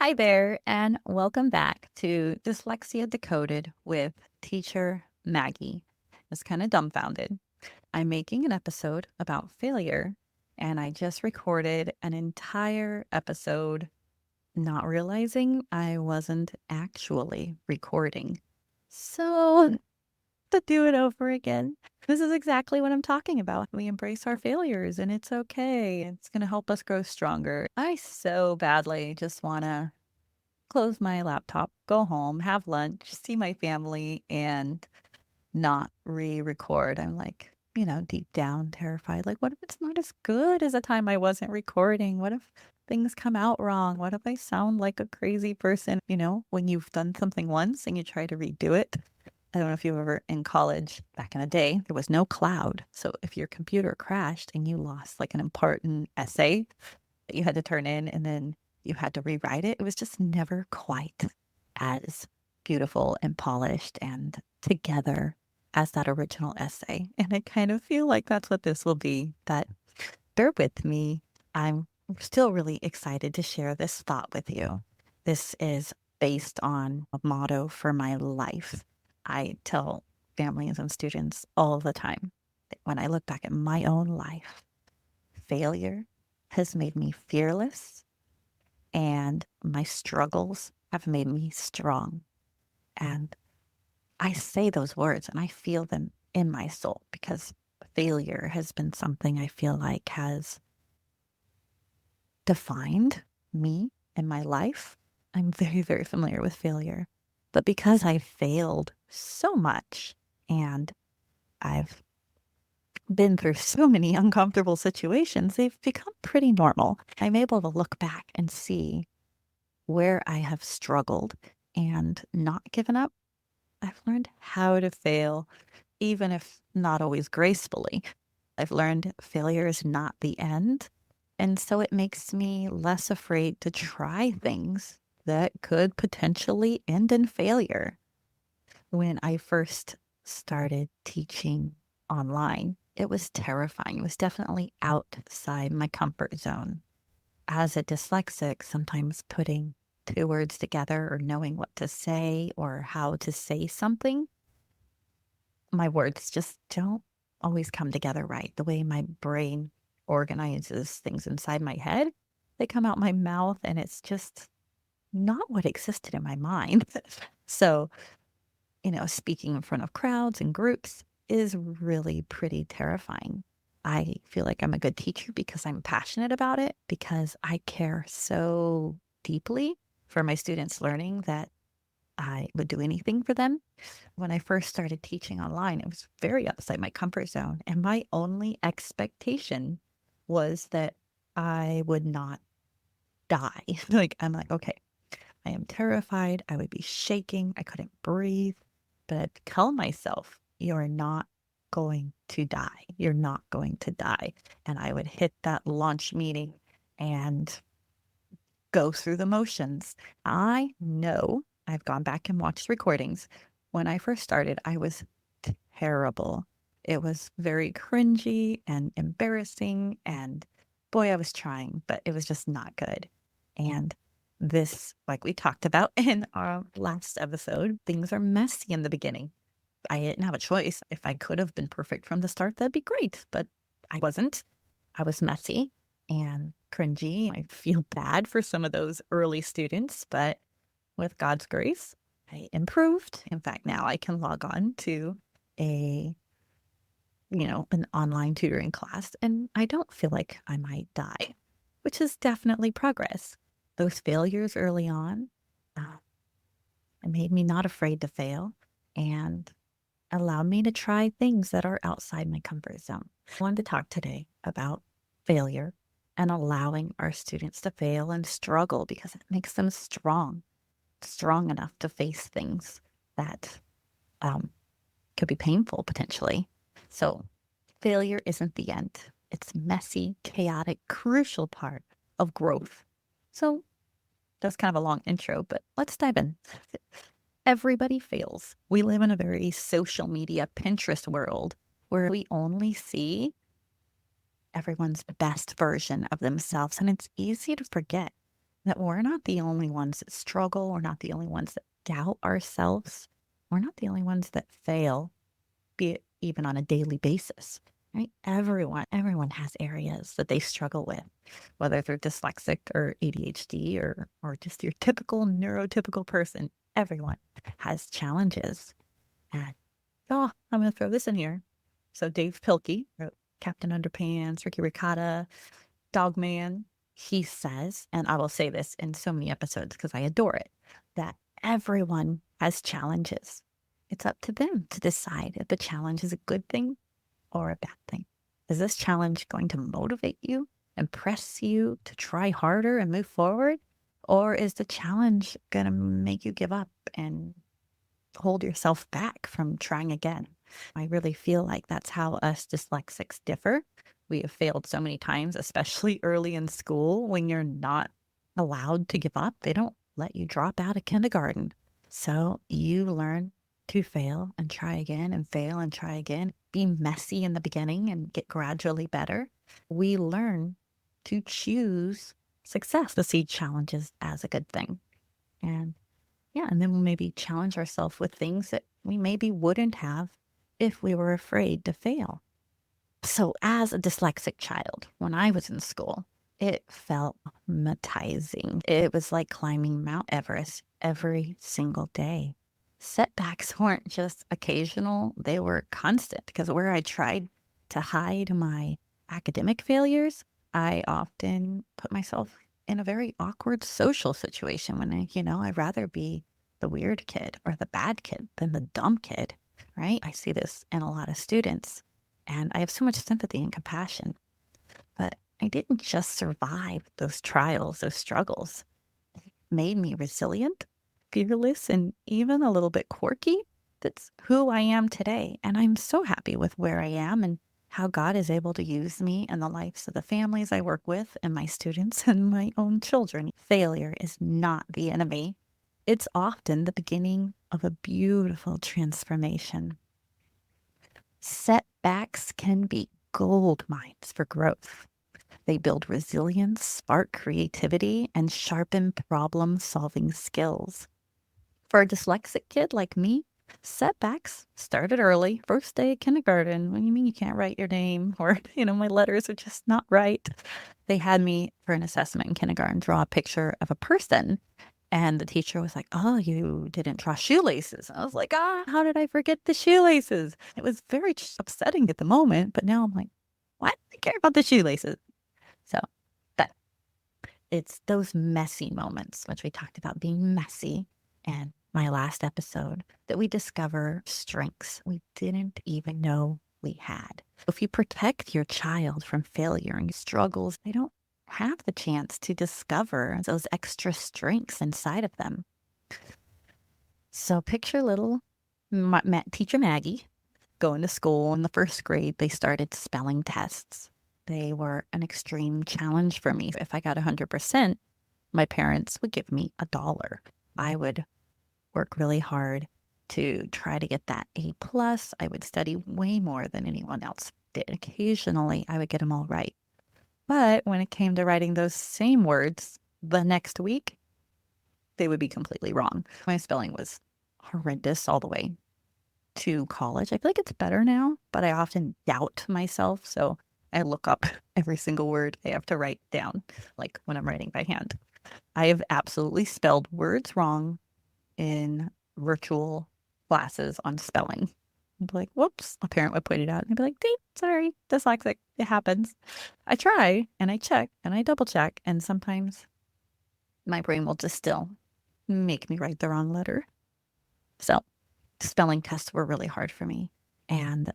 Hi there, and welcome back to Dyslexia Decoded with teacher Maggie. It's kind of dumbfounded. I'm making an episode about failure, and I just recorded an entire episode, not realizing I wasn't actually recording. So, to do it over again, this is exactly what I'm talking about. We embrace our failures, and it's okay. It's going to help us grow stronger. I so badly just want to close my laptop, go home, have lunch, see my family, and not re-record. I'm like, deep down terrified. Like, what if it's not as good as the time I wasn't recording? What if things come out wrong? What if I sound like a crazy person? When you've done something once and you try to redo it. I don't know if you ever in college back in the day, there was no cloud. So if your computer crashed and you lost like an important essay that you had to turn in and then you had to rewrite it, it was just never quite as beautiful and polished and together as that original essay. And I kind of feel like that's what this will be. That bear with me. I'm still really excited to share this thought with you. This is based on a motto for my life. I tell families and students all the time that when I look back at my own life, failure has made me fearless and my struggles have made me strong. And I say those words and I feel them in my soul because failure has been something I feel like has defined me in my life. I'm very, very familiar with failure. But because I failed so much and I've been through so many uncomfortable situations, they've become pretty normal. I'm able to look back and see where I have struggled and not given up. I've learned how to fail, even if not always gracefully. I've learned failure is not the end. And so it makes me less afraid to try things that could potentially end in failure. When I first started teaching online, it was terrifying. It was definitely outside my comfort zone. As a dyslexic, sometimes putting two words together or knowing what to say or how to say something, my words just don't always come together right. The way my brain organizes things inside my head, they come out my mouth and it's just not what existed in my mind. So, speaking in front of crowds and groups is really pretty terrifying. I feel like I'm a good teacher because I'm passionate about it, because I care so deeply for my students' learning that I would do anything for them. When I first started teaching online, it was very outside my comfort zone. And my only expectation was that I would not die. I'm like, okay, I am terrified. I would be shaking. I couldn't breathe. But I'd tell myself, you're not going to die. You're not going to die. And I would hit that launch meeting and go through the motions. I know I've gone back and watched recordings. When I first started, I was terrible. It was very cringy and embarrassing. And boy, I was trying, but it was just not good. And this, like we talked about in our last episode, things are messy in the beginning. I didn't have a choice. If I could have been perfect from the start, that'd be great. But I wasn't. I was messy and cringy. I feel bad for some of those early students, but with God's grace, I improved. In fact, now I can log on to a, an online tutoring class and I don't feel like I might die, which is definitely progress. Those failures early on, uh, it made me not afraid to fail and allowed me to try things that are outside my comfort zone. I wanted to talk today about failure and allowing our students to fail and struggle because it makes them strong enough to face things that um, could be painful potentially. So failure isn't the end. It's messy, chaotic, crucial part of growth. So that's kind of a long intro, but let's dive in. Everybody fails. We live in a very social media, Pinterest world where we only see everyone's best version of themselves. And it's easy to forget that we're not the only ones that struggle. We're not the only ones that doubt ourselves. We're not the only ones that fail, be it even on a daily basis, right? Everyone has areas that they struggle with, whether they're dyslexic or ADHD or just your typical neurotypical person. Everyone has challenges. And I'm going to throw this in here. So Dave Pilkey wrote Captain Underpants, Ricky Ricotta, Dogman. He says, and I will say this in so many episodes because I adore it, that everyone has challenges. It's up to them to decide if the challenge is a good thing or a bad thing. Is this challenge going to motivate you and press you to try harder and move forward? Or is the challenge going to make you give up and hold yourself back from trying again? I really feel like that's how us dyslexics differ. We have failed so many times, especially early in school when you're not allowed to give up. They don't let you drop out of kindergarten. So you learn to fail and try again and fail and try again. Be messy in the beginning and get gradually better. We learn to choose success, to see challenges as a good thing. And then we'll maybe challenge ourselves with things that we maybe wouldn't have if we were afraid to fail. So as a dyslexic child, when I was in school, it felt traumatizing. It was like climbing Mount Everest every single day. Setbacks weren't just occasional, they were constant because where I tried to hide my academic failures, I often put myself in a very awkward social situation when I'd rather be the weird kid or the bad kid than the dumb kid, right? I see this in a lot of students and I have so much sympathy and compassion. But I didn't just survive those trials, those struggles. It made me resilient, fearless, and even a little bit quirky. That's who I am today. And I'm so happy with where I am and how God is able to use me in the lives of the families I work with and my students and my own children. Failure is not the enemy. It's often the beginning of a beautiful transformation. Setbacks can be gold mines for growth. They build resilience, spark creativity, and sharpen problem-solving skills. For a dyslexic kid like me, setbacks started early, first day of kindergarten. What do you mean you can't write your name? Or, my letters are just not right. They had me for an assessment in kindergarten draw a picture of a person. And the teacher was like, oh, you didn't draw shoelaces. I was like, how did I forget the shoelaces? It was very upsetting at the moment, but now I'm like, why do I care about the shoelaces? So, but it's those messy moments, which we talked about being messy and my last episode, that we discover strengths we didn't even know we had. If you protect your child from failure and struggles, they don't have the chance to discover those extra strengths inside of them. So picture little teacher Maggie going to school in the first grade. They started spelling tests. They were an extreme challenge for me. If I got 100%, my parents would give me $1. I would work really hard to try to get that A+. I would study way more than anyone else did. Occasionally, I would get them all right. But when it came to writing those same words the next week, they would be completely wrong. My spelling was horrendous all the way to college. I feel like it's better now, but I often doubt myself. So I look up every single word I have to write down, like when I'm writing by hand. I have absolutely spelled words wrong in virtual classes on spelling. I'd be like, whoops, a parent would point it out and I'd be like, sorry, dyslexic, it happens. I try and I check and I double check, and sometimes my brain will just still make me write the wrong letter. So spelling tests were really hard for me. And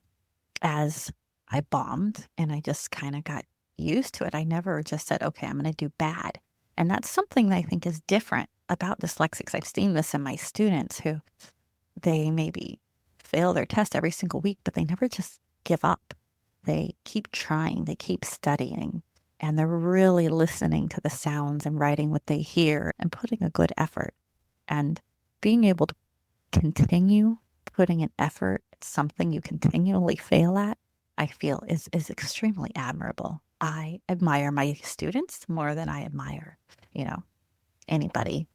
as I bombed and I just kind of got used to it, I never just said, okay, I'm going to do bad. And that's something that I think is different about dyslexics. I've seen this in my students who they maybe fail their test every single week, but they never just give up. They keep trying, they keep studying, and they're really listening to the sounds and writing what they hear and putting a good effort. And being able to continue putting an effort at something you continually fail at, I feel is extremely admirable. I admire my students more than I admire, anybody.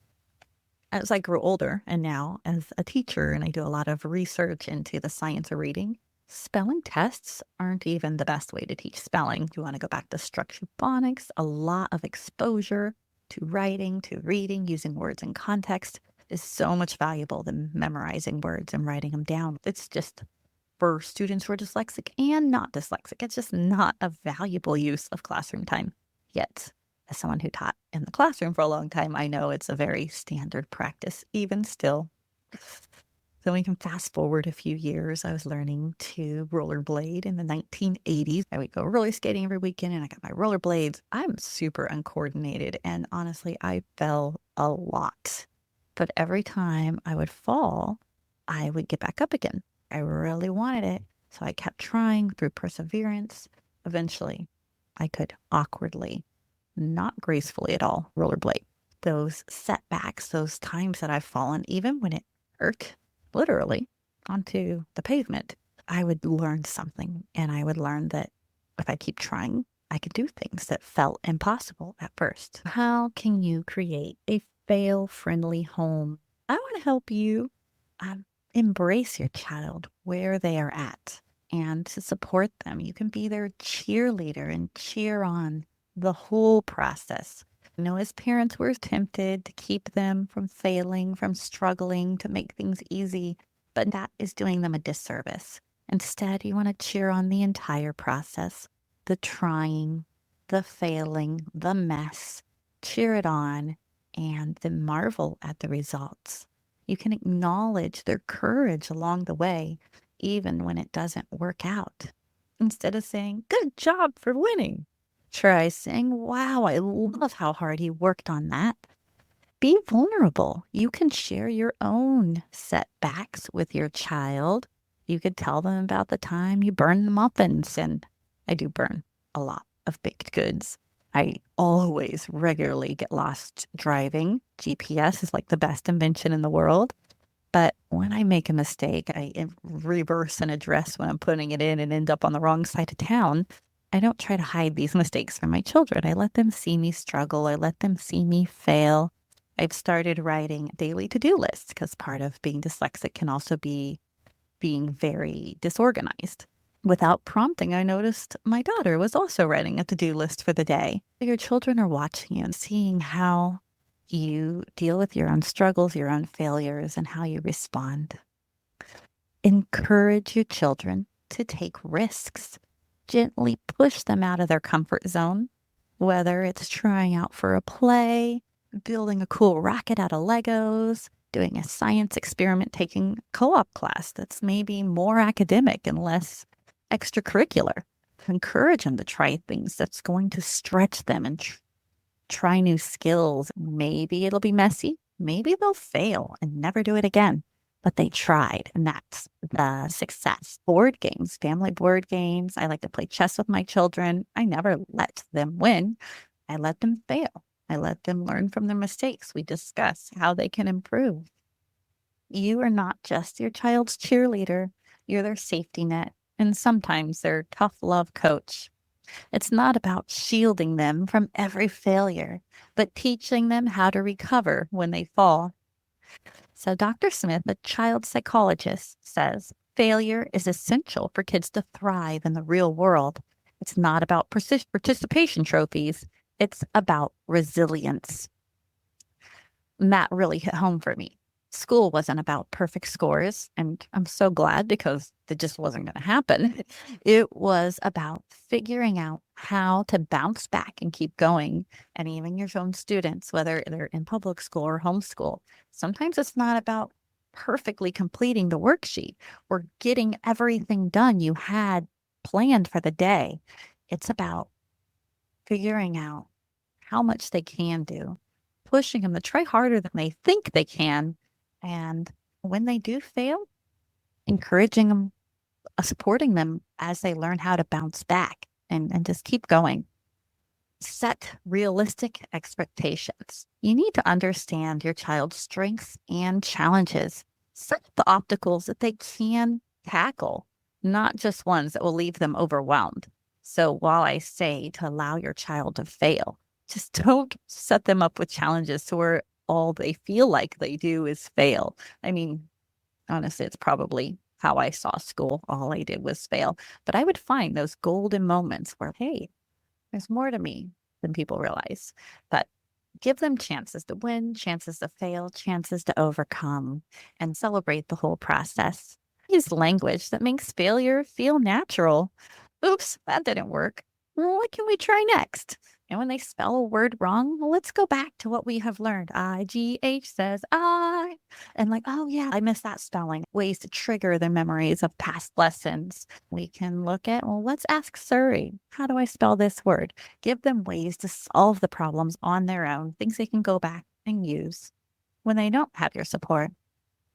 As I grew older and now as a teacher, and I do a lot of research into the science of reading, spelling tests aren't even the best way to teach spelling. You want to go back to structured phonics, a lot of exposure to writing, to reading, using words in context is so much valuable than memorizing words and writing them down. It's just for students who are dyslexic and not dyslexic. It's just not a valuable use of classroom time. Yet, as someone who taught in the classroom for a long time, I know it's a very standard practice, even still. So we can fast forward a few years. I was learning to rollerblade in the 1980s. I would go roller skating every weekend and I got my rollerblades. I'm super uncoordinated and honestly, I fell a lot. But every time I would fall, I would get back up again. I really wanted it. So I kept trying through perseverance. Eventually, I could awkwardly, not gracefully at all, rollerblade. Those setbacks, those times that I've fallen, even when it hurt, literally, onto the pavement, I would learn something. And I would learn that if I keep trying, I could do things that felt impossible at first. How can you create a fail-friendly home? I want to help you embrace your child where they are at and to support them. You can be their cheerleader and cheer on the whole process. I know as parents, we're tempted to keep them from failing, from struggling, to make things easy, but that is doing them a disservice. Instead, you want to cheer on the entire process, the trying, the failing, the mess, cheer it on, and then marvel at the results. You can acknowledge their courage along the way, even when it doesn't work out. Instead of saying, "Good job for winning," try saying, "Wow, I love how hard he worked on that." Be vulnerable. You can share your own setbacks with your child. You could tell them about the time you burned the muffins, and I do burn a lot of baked goods. I always regularly get lost driving. GPS is like the best invention in the world. But when I make a mistake, I reverse an address when I'm putting it in and end up on the wrong side of town. I don't try to hide these mistakes from my children. I let them see me struggle. I let them see me fail. I've started writing daily to-do lists because part of being dyslexic can also be being very disorganized. Without prompting, I noticed my daughter was also writing a to-do list for the day. Your children are watching you and seeing how you deal with your own struggles, your own failures, and how you respond. Encourage your children to take risks. Gently push them out of their comfort zone, whether it's trying out for a play, building a cool rocket out of Legos, doing a science experiment, taking a co-op class that's maybe more academic and less extracurricular. Encourage them to try things that's going to stretch them and try new skills. Maybe it'll be messy. Maybe they'll fail and never do it again. But they tried, and that's the success. Board games, family board games. I like to play chess with my children. I never let them win. I let them fail. I let them learn from their mistakes. We discuss how they can improve. You are not just your child's cheerleader. You're their safety net, and sometimes their tough love coach. It's not about shielding them from every failure, but teaching them how to recover when they fall. So Dr. Smith, a child psychologist, says failure is essential for kids to thrive in the real world. It's not about participation trophies. It's about resilience. That really hit home for me. School wasn't about perfect scores, and I'm so glad because it just wasn't going to happen. It was about figuring out how to bounce back and keep going. And even your own students, whether they're in public school or homeschool, sometimes it's not about perfectly completing the worksheet or getting everything done you had planned for the day. It's about figuring out how much they can do, pushing them to try harder than they think they can. And when they do fail, encouraging them, supporting them as they learn how to bounce back and just keep going. Set realistic expectations. You need to understand your child's strengths and challenges. Set the obstacles that they can tackle, not just ones that will leave them overwhelmed. So while I say to allow your child to fail, Just don't set them up with challenges to where all they feel like they do is fail. I mean, honestly, it's probably how I saw school. All I did was fail. But I would find those golden moments where, hey, there's more to me than people realize. But give them chances to win, chances to fail, chances to overcome, and celebrate the whole process. Use language that makes failure feel natural. Oops, that didn't work. Well, what can we try next? And when they spell a word wrong, well, let's go back to what we have learned. IGH says I. And like, oh yeah, I missed that spelling. Ways to trigger their memories of past lessons. We can look at, well, let's ask Surrey. How do I spell this word? Give them ways to solve the problems on their own, things they can go back and use when they don't have your support.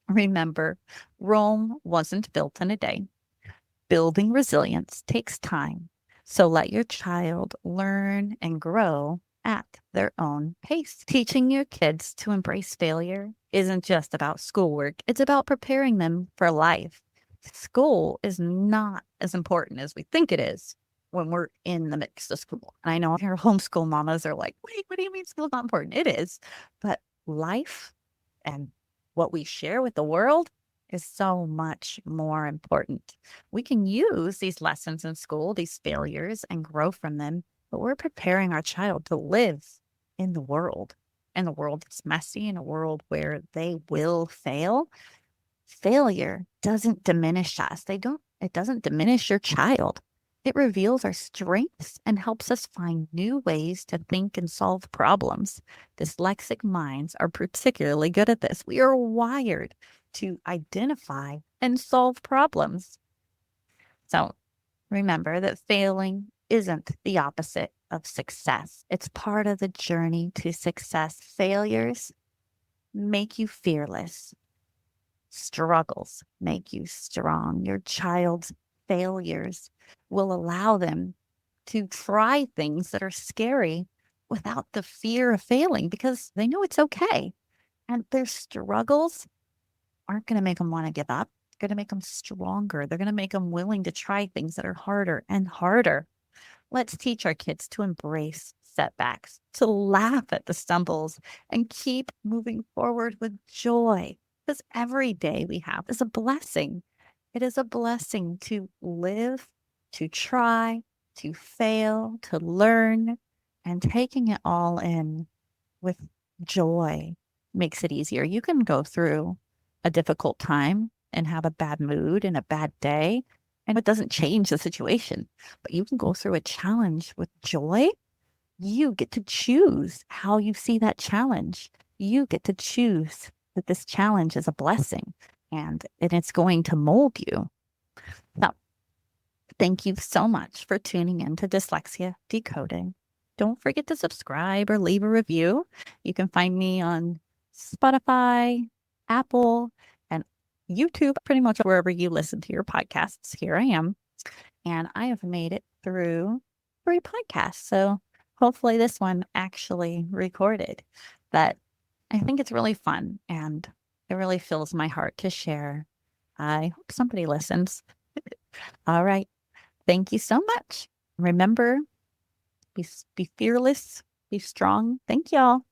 Remember, Rome wasn't built in a day. Building resilience takes time. So let your child learn and grow at their own pace. Teaching your kids to embrace failure isn't just about schoolwork, it's about preparing them for life. School is not as important as we think it is when we're in the mix of school. And I know your homeschool mamas are like, wait, what do you mean school's not important? It is. But life and what we share with the world is so much more important. We can use these lessons in school, these failures, and grow from them, but we're preparing our child to live in the world, and the world that's messy, in a world where they will fail. Failure doesn't diminish us. It doesn't diminish your child. It reveals our strengths and helps us find new ways to think and solve problems. Dyslexic minds are particularly good at this. We are wired to identify and solve problems. So remember that failing isn't the opposite of success. It's part of the journey to success. Failures make you fearless. Struggles make you strong. Your child's failures will allow them to try things that are scary without the fear of failing because they know it's okay. And their struggles aren't going to make them want to give up. They're going to make them stronger. They're going to make them willing to try things that are harder and harder. Let's teach our kids to embrace setbacks, to laugh at the stumbles, and keep moving forward with joy. Because every day we have is a blessing. It is a blessing to live, to try, to fail, to learn, and taking it all in with joy makes it easier. You can go through a difficult time and have a bad mood and a bad day, and it doesn't change the situation. But you can go through a challenge with joy. You get to choose how you see that challenge. You get to choose that this challenge is a blessing and it's going to mold you. So, thank you so much for tuning in to Dyslexia Decoded. Don't forget to subscribe or leave a review. You can find me on Spotify, Apple, and YouTube, pretty much wherever you listen to your podcasts. Here I am. And I have made it through 3 podcasts. So hopefully this one actually recorded. But I think it's really fun and it really fills my heart to share. I hope somebody listens. All right. Thank you so much. Remember, be fearless, be strong. Thank y'all.